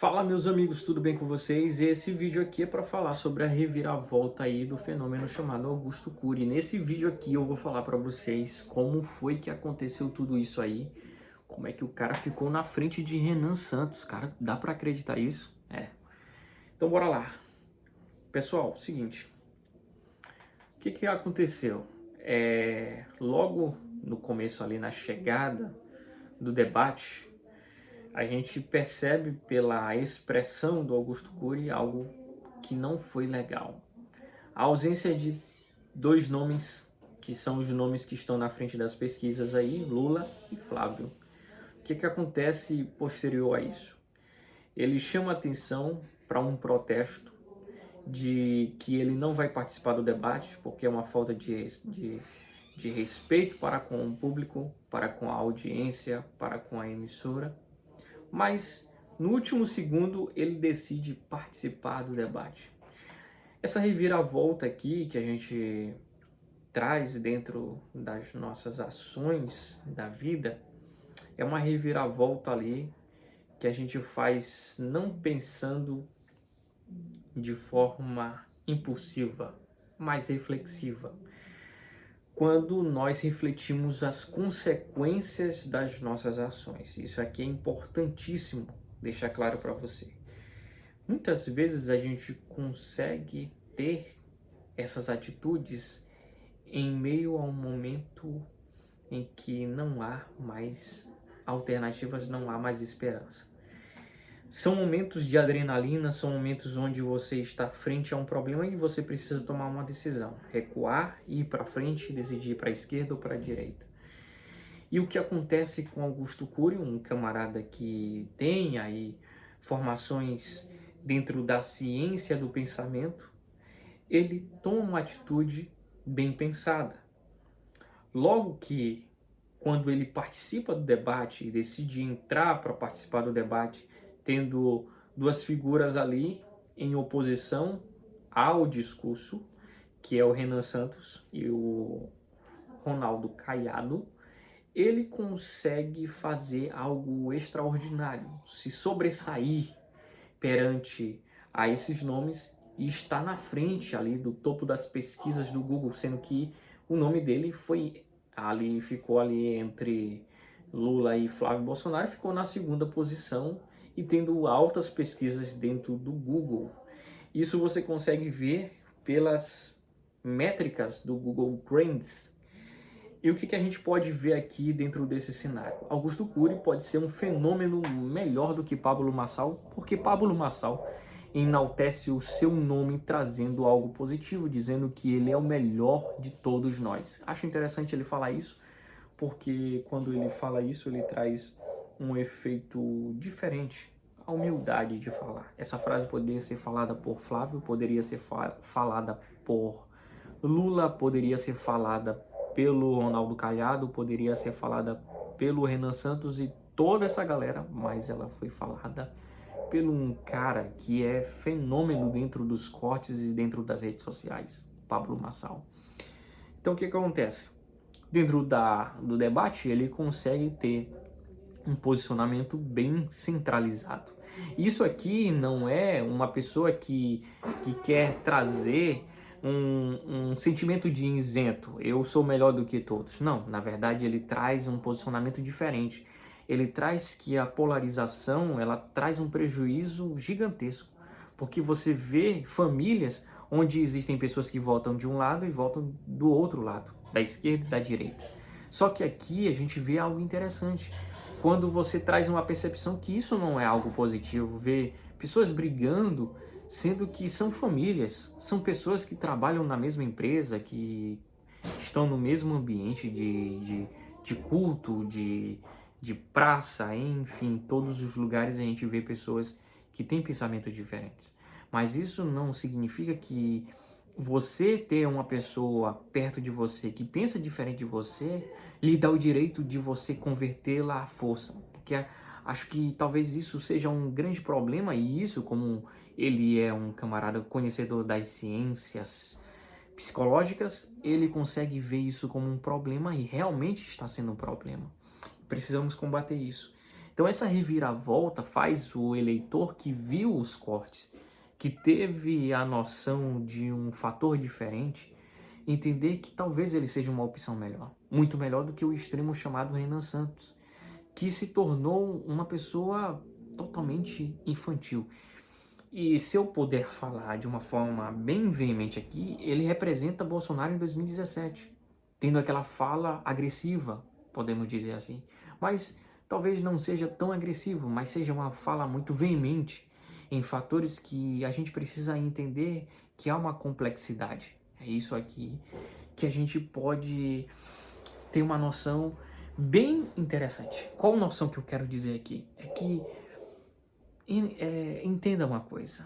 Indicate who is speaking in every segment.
Speaker 1: Fala, meus amigos, tudo bem com vocês? Esse vídeo aqui é para falar sobre a reviravolta aí do fenômeno chamado Augusto Cury. Nesse vídeo aqui eu vou falar para vocês como foi que aconteceu tudo isso aí, como é que o cara ficou na frente de Renan Santos, cara, dá para acreditar isso? Então bora lá. Pessoal, seguinte, o que que aconteceu? Logo no começo ali, na chegada do debate, a gente percebe pela expressão do Augusto Cury algo que não foi legal. A ausência de dois nomes, que são os nomes que estão na frente das pesquisas aí, Lula e Flávio. O que acontece posterior a isso? Ele chama atenção para um protesto de que ele não vai participar do debate, porque é uma falta de respeito para com o público, para com a audiência, para com a emissora. Mas no último segundo ele decide participar do debate. Essa reviravolta aqui que a gente traz dentro das nossas ações da vida é uma reviravolta ali que a gente faz não pensando de forma impulsiva, mas reflexiva. Quando nós refletimos as consequências das nossas ações. Isso aqui é importantíssimo deixar claro para você. Muitas vezes a gente consegue ter essas atitudes em meio a um momento em que não há mais alternativas, não há mais esperança. São momentos de adrenalina, são momentos onde você está frente a um problema e você precisa tomar uma decisão, recuar, ir para frente, decidir para a esquerda ou para a direita. E o que acontece com Augusto Cury, um camarada que tem aí formações dentro da ciência do pensamento, ele toma uma atitude bem pensada. Logo que, quando ele participa do debate e decide entrar para participar do debate, tendo duas figuras ali em oposição ao discurso, que é o Renan Santos e o Ronaldo Caiado, ele consegue fazer algo extraordinário, se sobressair perante a esses nomes e estar na frente ali do topo das pesquisas do Google, sendo que o nome dele ficou ali entre Lula e Flávio Bolsonaro, ficou na segunda posição e tendo altas pesquisas dentro do Google. Isso você consegue ver pelas métricas do Google Trends. E o que a gente pode ver aqui dentro desse cenário? Augusto Cury pode ser um fenômeno melhor do que Pablo Marçal, porque Pablo Marçal enaltece o seu nome trazendo algo positivo, dizendo que ele é o melhor de todos nós. Acho interessante ele falar isso, porque quando ele fala isso, ele traz um efeito diferente, a humildade de falar. Essa frase poderia ser falada por Flávio, poderia ser falada por Lula, poderia ser falada pelo Ronaldo Caiado, poderia ser falada pelo Renan Santos e toda essa galera, mas ela foi falada pelo um cara que é fenômeno dentro dos cortes e dentro das redes sociais, Pablo Marçal. Então o que acontece? Dentro do debate, ele consegue ter um posicionamento bem centralizado. Isso aqui não é uma pessoa que quer trazer um sentimento de isento, eu sou melhor do que todos. Não, na verdade ele traz um posicionamento diferente. Ele traz que a polarização, ela traz um prejuízo gigantesco, porque você vê famílias onde existem pessoas que votam de um lado e votam do outro lado, da esquerda e da direita. Só que aqui a gente vê algo interessante. Quando você traz uma percepção que isso não é algo positivo, ver pessoas brigando, sendo que são famílias, são pessoas que trabalham na mesma empresa, que estão no mesmo ambiente de culto, de praça, enfim, todos os lugares a gente vê pessoas que têm pensamentos diferentes. Mas isso não significa que você ter uma pessoa perto de você que pensa diferente de você lhe dá o direito de você convertê-la à força. Porque acho que talvez isso seja um grande problema e isso, como ele é um camarada conhecedor das ciências psicológicas, ele consegue ver isso como um problema e realmente está sendo um problema. Precisamos combater isso. Então essa reviravolta faz o eleitor que viu os cortes, que teve a noção de um fator diferente, entender que talvez ele seja uma opção melhor, muito melhor do que o extremo chamado Renan Santos, que se tornou uma pessoa totalmente infantil. E se eu puder falar de uma forma bem veemente aqui, ele representa Bolsonaro em 2017, tendo aquela fala agressiva, podemos dizer assim. Mas talvez não seja tão agressivo, mas seja uma fala muito veemente em fatores que a gente precisa entender que há uma complexidade. É isso aqui que a gente pode ter uma noção bem interessante. Qual noção que eu quero dizer aqui? É que entenda uma coisa,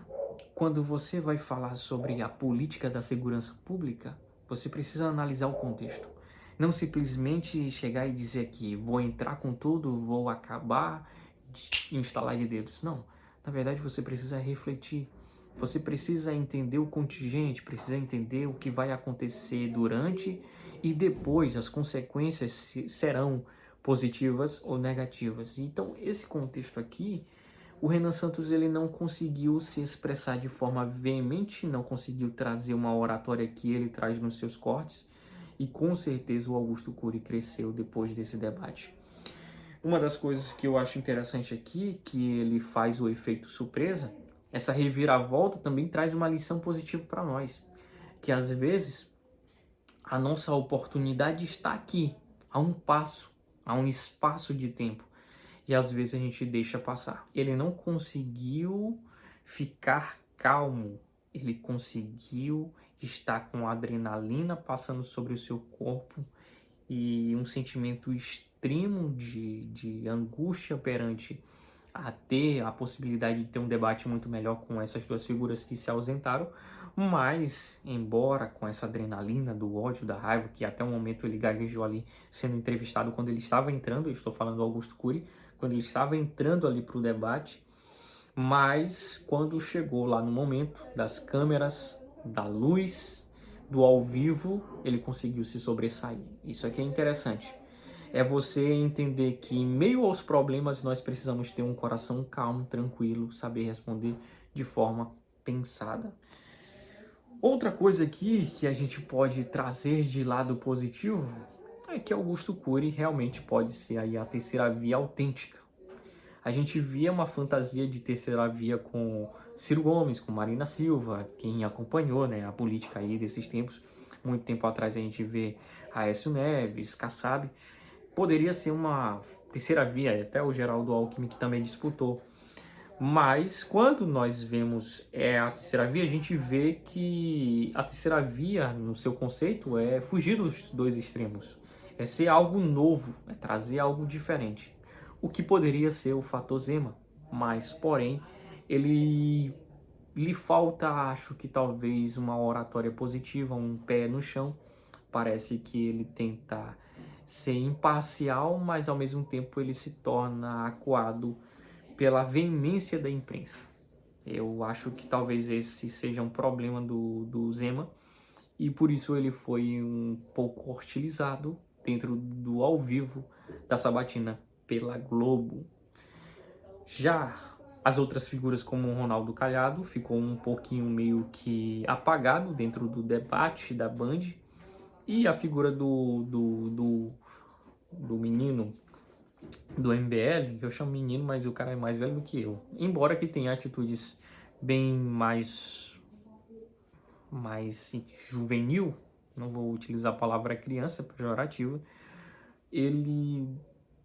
Speaker 1: quando você vai falar sobre a política da segurança pública, você precisa analisar o contexto. Não simplesmente chegar e dizer que vou entrar com tudo, vou acabar, instalar de dedos. Não, na verdade você precisa refletir. Você precisa entender o contingente, precisa entender o que vai acontecer durante e depois as consequências serão positivas ou negativas. Então esse contexto aqui, o Renan Santos ele não conseguiu se expressar de forma veemente, não conseguiu trazer uma oratória que ele traz nos seus cortes, e com certeza o Augusto Cury cresceu depois desse debate. Uma das coisas que eu acho interessante aqui, que ele faz o efeito surpresa, essa reviravolta também traz uma lição positiva para nós, que às vezes a nossa oportunidade está aqui, a um passo, a um espaço de tempo. E às vezes a gente deixa passar. Ele não conseguiu ficar calmo, ele conseguiu estar com adrenalina passando sobre o seu corpo e um sentimento extremo de angústia perante a ter a possibilidade de ter um debate muito melhor com essas duas figuras que se ausentaram, mas, embora com essa adrenalina do ódio, da raiva, que até o momento ele gaguejou ali sendo entrevistado quando ele estava entrando, eu estou falando do Augusto Cury, quando ele estava entrando ali para o debate, mas quando chegou lá no momento das câmeras, da luz, do ao vivo, ele conseguiu se sobressair. Isso aqui é interessante. É você entender que em meio aos problemas nós precisamos ter um coração calmo, tranquilo, saber responder de forma pensada. Outra coisa aqui que a gente pode trazer de lado positivo é que Augusto Cury realmente pode ser aí a terceira via autêntica. A gente via uma fantasia de terceira via com Ciro Gomes, com Marina Silva, quem acompanhou, né, a política aí desses tempos. Muito tempo atrás a gente vê Aécio Neves, Kassab. Poderia ser uma terceira via, até o Geraldo Alckmin que também disputou. Mas quando nós vemos a terceira via, a gente vê que a terceira via, no seu conceito, é fugir dos dois extremos. É ser algo novo, é trazer algo diferente. O que poderia ser o fator Zema, mas, porém, lhe falta, acho que talvez uma oratória positiva, um pé no chão. Parece que ele tenta ser imparcial, mas ao mesmo tempo ele se torna acuado pela veemência da imprensa. Eu acho que talvez esse seja um problema do Zema, e por isso ele foi um pouco hostilizado dentro do ao vivo da sabatina pela Globo. Já as outras figuras, como o Ronaldo Caiado, ficou um pouquinho meio que apagado dentro do debate da Band, e a figura do menino do MBL, que eu chamo menino, mas o cara é mais velho do que eu. Embora que tenha atitudes bem mais juvenil, não vou utilizar a palavra criança, pejorativa, ele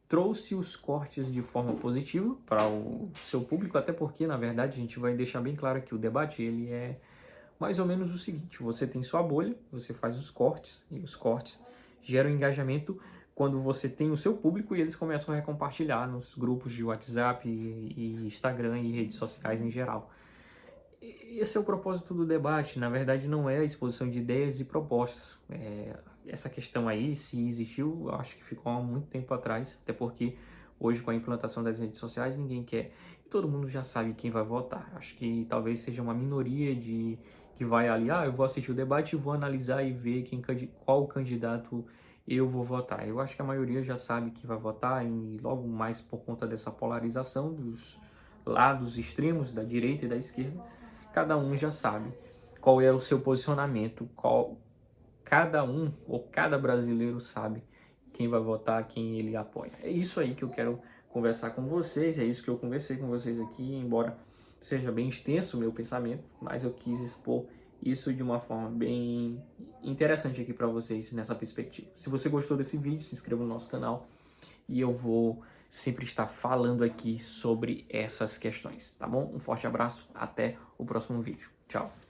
Speaker 1: trouxe os cortes de forma positiva para o seu público, até porque, na verdade, a gente vai deixar bem claro que o debate ele é mais ou menos o seguinte: você tem sua bolha, você faz os cortes, e os cortes geram engajamento quando você tem o seu público e eles começam a compartilhar nos grupos de WhatsApp e Instagram e redes sociais em geral. Esse é o propósito do debate, na verdade não é a exposição de ideias e propostas. Essa questão aí, se existiu, eu acho que ficou há muito tempo atrás, até porque hoje com a implantação das redes sociais ninguém quer, e todo mundo já sabe quem vai votar. Acho que talvez seja uma minoria que vai ali, eu vou assistir o debate e vou analisar e ver qual candidato eu vou votar. Eu acho que a maioria já sabe que vai votar, e logo mais por conta dessa polarização dos lados extremos, da direita e da esquerda, cada um já sabe qual é o seu posicionamento, cada um ou cada brasileiro sabe quem vai votar, quem ele apoia. É isso aí que eu quero conversar com vocês, é isso que eu conversei com vocês aqui, embora seja bem extenso o meu pensamento, mas eu quis expor isso de uma forma bem interessante aqui para vocês nessa perspectiva. Se você gostou desse vídeo, se inscreva no nosso canal e eu vou sempre estar falando aqui sobre essas questões, tá bom? Um forte abraço, até o próximo vídeo. Tchau!